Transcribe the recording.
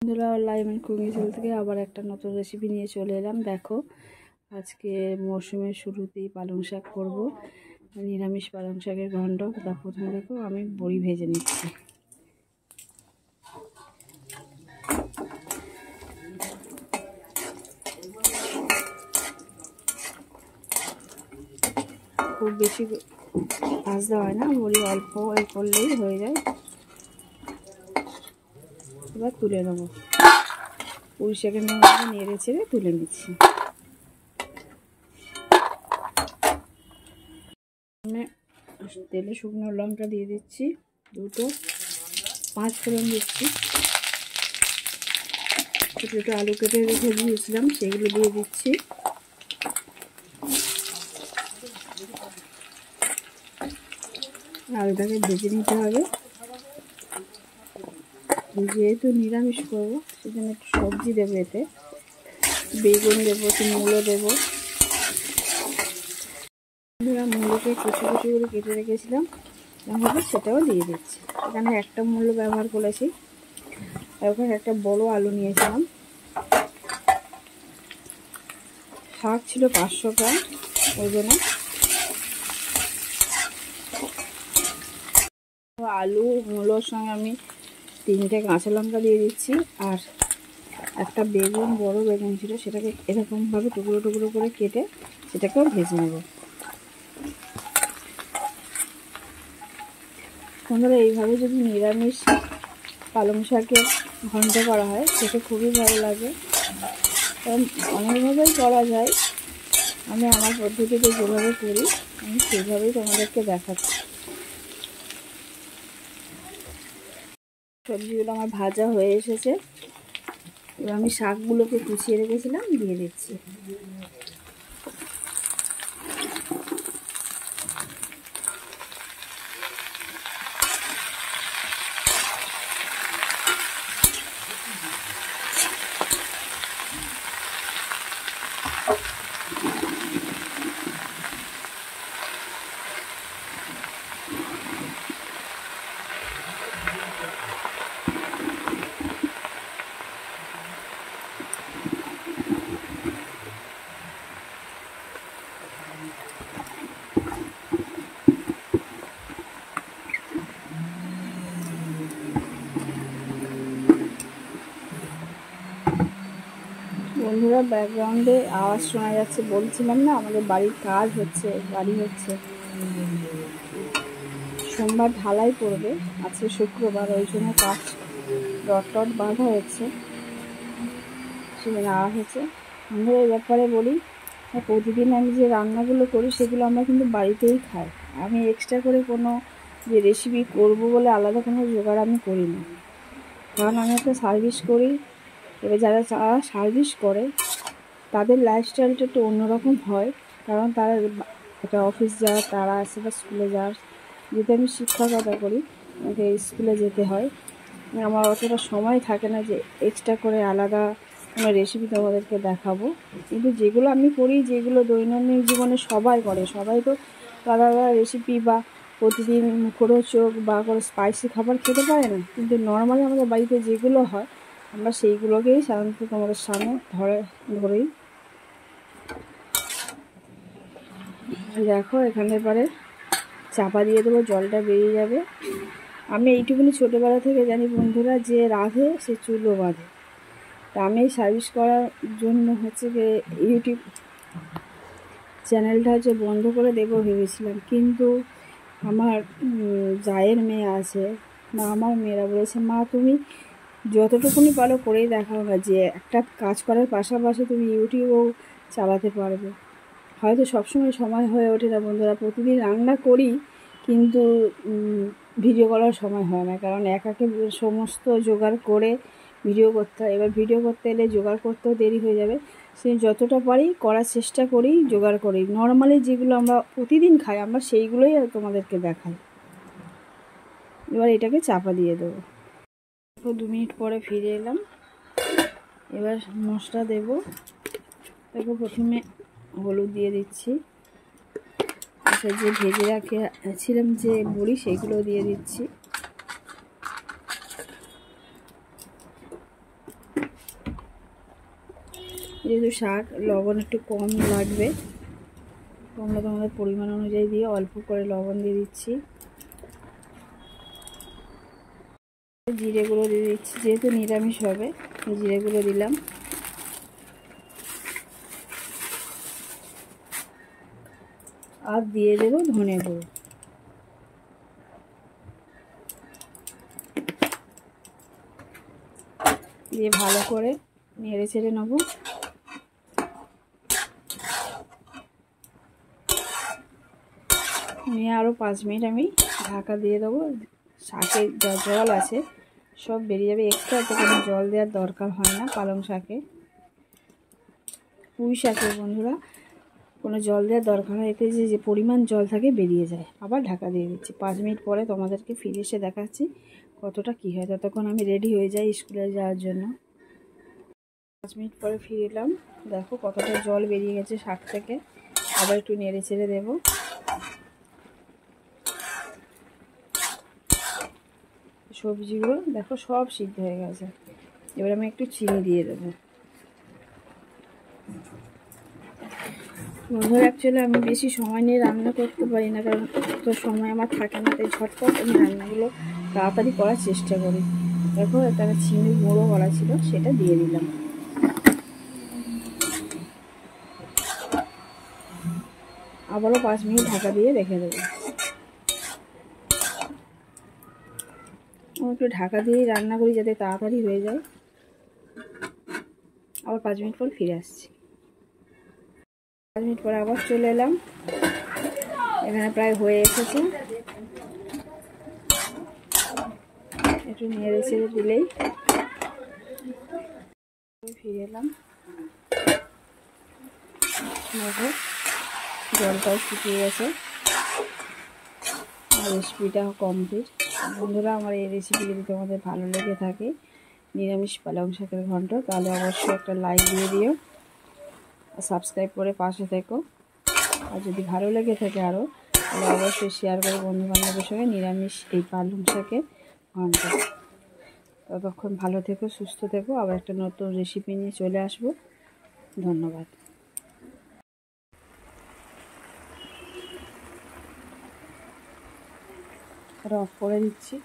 বন্ধুরা, live and cooking channel থেকে আবার একটা নতুন রেসিপি নিয়ে চলে এলাম। দেখো, আজকে মরশুমের শুরুতেই পালং শাক করব, নিরামিষ পালং শাকের ঘন্ট। তার প্রথমে দেখো আমি বড়ি ভেজে নিচ্ছি। খুব বেশি ভাজতে হয় না, বড়ি অল্প করলেই হয়ে যায়। এবার তুলে নেবো, 20 সেকেন্ডের মধ্যে নেড়ে ছেড়ে তুলে নিচ্ছি। তেলে শুকনো লঙ্কা দিয়ে দিচ্ছি, দুটো 5 ফোড়ন দিচ্ছি, ছোটো ছোটো আলু কেটে রেখে দিয়েছিলাম সেগুলো দিয়ে দিচ্ছি। আলুটাকে ভেজে নিতে হবে, যেহেতু নিরামিষ করবো সেজন্য একটু সবজি দেবো, এতে বেগুন দেবো, একটু মূলো দেবো। মূলোকে কুচি কুচি করে কেটে রেখেছিলাম, হবে সেটাও দিয়ে দিচ্ছি। এখানে একটা মূলো ব্যবহার করেছি, আর ওখানে একটা বড় আলু নিয়েছিলাম। শাক ছিল 500 গ্রাম ওজনে। আলু মূলোর সঙ্গে আমি 3টে কাঁচা লঙ্কা দিয়ে দিচ্ছি, আর একটা বেগুন, বড় বেগুন ছিল, সেটাকে এরকমভাবে টুকরো টুকরো করে কেটে সেটাকেও ভেজে নেব। বন্ধুরা, এইভাবে যদি নিরামিষ পালং শাকের ঘন্ট করা হয় সেটা খুবই ভালো লাগে, কারণ অনেকভাবেই করা যায়। আমি আমার পদ্ধতিতে যেভাবে করি আমি সেভাবেই তোমাদেরকে দেখাচ্ছি। সবজিগুলো আমার ভাজা হয়ে এসেছে, এবার আমি শাকগুলোকে কুচিয়ে রেখেছিলাম দিয়ে দিচ্ছি। বন্ধুরা, ব্যাকগ্রাউন্ডে আওয়াজ শোনা যাচ্ছে, বলছিলাম না আমাদের বাড়ির কাজ হচ্ছে, বাড়ি হচ্ছে। সোমবার ঢালাই পড়বে, আজকে শুক্রবার, ওই জন্য কাজ টট বাঁধা হচ্ছে, সেখানে আওয়াজ হচ্ছে। বন্ধুরা, এই ব্যাপারে বলি, প্রতিদিন আমি যে রান্নাগুলো করি সেগুলো আমরা কিন্তু বাড়িতেই খাই। আমি এক্সট্রা করে কোনো যে রেসিপি করব বলে আলাদা কোনো জোগাড় আমি করি না, কারণ আমি একটা সার্ভিস করি। এবার যারা সার্ভিস করে তাদের লাইফস্টাইলটা একটু অন্যরকম হয়, কারণ তারা একটা অফিস যাওয়ার, তারা আসে বা স্কুলে যাওয়ার। যেহেতু আমি শিক্ষকতা করি, আমাকে স্কুলে যেতে হয়, আমার অতটা সময় থাকে না যে এক্সট্রা করে আলাদা কোনো রেসিপি তোমাদেরকে দেখাবো। কিন্তু যেগুলো আমি করি, যেগুলো দৈনন্দিন জীবনে সবাই করে, সবাই তো আলাদা আলাদা রেসিপি বা প্রতিদিন মুখরোচক বা করে স্পাইসি খাবার খেতে পারে না, কিন্তু নর্মালি আমাদের বাড়িতে যেগুলো হয় আমরা সেইগুলোকেই সাধারণত তোমাদের সামনে ধরেই। দেখো, এখানে পরে চাপা দিয়ে দেবো, জলটা বেরিয়ে যাবে। আমি এইটুকুনি ছোটোবেলা থেকে জানি বন্ধুরা, যে রাঁধে সে চুলো বাঁধে। তা আমি সার্ভিস করার জন্য হচ্ছে যে ইউটিউব চ্যানেলটা হচ্ছে বন্ধ করে দেবো ভেবেছিলাম, কিন্তু আমার জায়ের মেয়ে আছে বা আমার মেয়েরা বলেছে, মা তুমি যতটুকুনি পারো করেই দেখাও না, যে একটা কাজ করার পাশাপাশি তুমি ইউটিউবও চালাতে পারবে। হয়তো সবসময় সময় হয়ে ওঠে না বন্ধুরা, প্রতিদিন রান্না করি কিন্তু ভিডিও করার সময় হয় না, কারণ একাকে সমস্ত জোগাড় করে ভিডিও করতে হয়। এবার ভিডিও করতে এলে জোগাড় করতেও দেরি হয়ে যাবে, সেই যতটা পারি করার চেষ্টা করি, জোগাড় করি। নর্মালি যেগুলো আমরা প্রতিদিন খাই আমরা সেইগুলোই তোমাদেরকে দেখাই। এবার এটাকে চাপা দিয়ে দেবো। 2 মিনিট পরে ফিরে এলাম, এবার মশলা দেবো। দেখো, প্রথমে হলুদ দিয়ে দিচ্ছি, আচ্ছা যে ভেজে রাখছিলাম যে বড়ি সেগুলো দিয়ে দিচ্ছি। যেহেতু শাক লবণ একটু কম লাগবে, তোমরা তোমাদের পরিমাণ অনুযায়ী দিয়ে অল্প করে লবণ দিয়ে দিচ্ছি। জিরে গুঁড়ো দিয়ে দিচ্ছি, যেহেতু নিরামিষ হবে জিরে গুঁড়ো দিলাম। আর দিয়ে দেবো ধনে গুঁড়ো। দিয়ে ভালো করে নেড়ে ছেড়ে নেবো। নিয়ে আরও 5 মিনিট আমি ঢাকা দিয়ে দেবো। শাকে যা জল আছে সব বেরিয়ে যাবে, এক্সট্রা তো কোনো জল দেওয়ার দরকার হয় না পালং শাকে। পুঁই শাকে বন্ধুরা কোনো জল দেওয়ার দরকার হয়, এতে যে পরিমাণ জল থাকে বেরিয়ে যায়। আবার ঢাকা দিয়ে দিচ্ছি। 5 মিনিট পরে তোমাদেরকে ফিরে এসে দেখাচ্ছি কতটা কী হয়। ততক্ষণ আমি রেডি হয়ে যাই স্কুলে যাওয়ার জন্য। 5 মিনিট পরে ফিরে এলাম, দেখো কতটা জল বেরিয়ে গেছে শাক থেকে। আবার একটু নেড়ে চেড়ে দেবো। সবজিগুলো দেখো সব সিদ্ধ হয়ে গেছে। এবার আমি একটু চিনি দিয়ে দেবো। বন্ধুরা অ্যাকচুয়ালি আমি বেশি সময় নিয়ে রান্না করতে পারি না, কারণ তো সময় আমার থাকে না, তাই ঝটপট আমি রান্নাগুলো তাড়াতাড়ি করার চেষ্টা করি। দেখো একটা চিনি গুঁড়ো করা ছিল, সেটা দিয়ে দিলাম। আবারও 5 মিনিট ঢাকা দিয়ে রেখে দেবো। আমি একটু ঢাকা দিয়েই রান্না করি যাতে তাড়াতাড়ি হয়ে যায়। আবার 5 মিনিট পর ফিরে আসছি। 5 মিনিট পরে আবার চলে এলাম, এখানে প্রায় হয়ে এসেছে। একটু নেড়ে ছেড়ে দিলেই ফিরে এলাম। দেখো জলটাও শুকিয়ে গেছে, রেসিপিটা কমপ্লিট। বন্ধুরা আমার এই রেসিপি যদি তোমাদের ভালো লেগে থাকে, নিরামিষ পালং শাকের ঘন্ট, তাহলে অবশ্যই একটা লাইক দিয়ে দিও আর সাবস্ক্রাইব করে পাশে থেকো। আর যদি ভালো লেগে থাকে আরও, তাহলে অবশ্যই শেয়ার করো বন্ধুবান্ধবের সঙ্গে নিরামিষ এই পালং শাকের ঘন্ট। ততক্ষণ ভালো থেকো, সুস্থ থেকো। আবার একটা নতুন রেসিপি নিয়ে চলে আসবো। ধন্যবাদ। অফ করে দিচ্ছি।